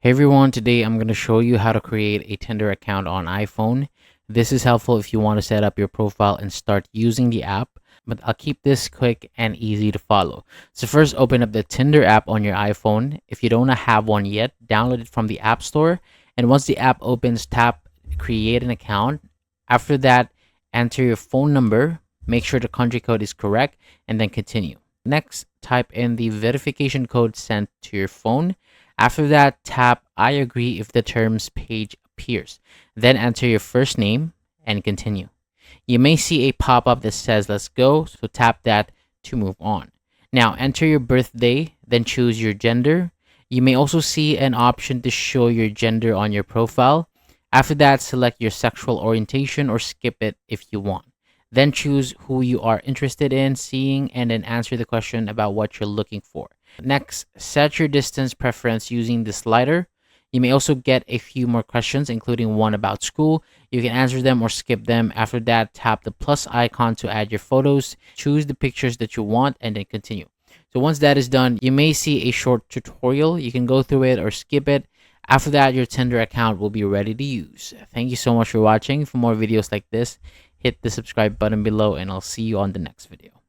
Hey everyone, today I'm going to show you how to create a Tinder account on iPhone. This is helpful if you want to set up your profile and start using the app, but I'll keep this quick and easy to follow. So first, open up the Tinder app on your iPhone. If you don't have one yet, download it from the App Store. And once the app opens, tap create an account. After that, enter your phone number, make sure the country code is correct, and then continue. Next, type in the verification code sent to your phone. After that, tap I agree if the terms page appears. Then enter your first name and continue. You may see a pop-up that says let's go, so tap that to move on. Now enter your birthday, then choose your gender. You may also see an option to show your gender on your profile. After that, select your sexual orientation or skip it if you want. Then choose who you are interested in seeing and then answer the question about what you're looking for. Next, set your distance preference using the slider. You may also get a few more questions, including one about school. You can answer them or skip them. After that, tap the plus icon to add your photos. Choose the pictures that you want and then continue. So once that is done, you may see a short tutorial. You can go through it or skip it. After that, your Tinder account will be ready to use. Thank you so much for watching. For more videos like this, hit the subscribe button below and I'll see you on the next video.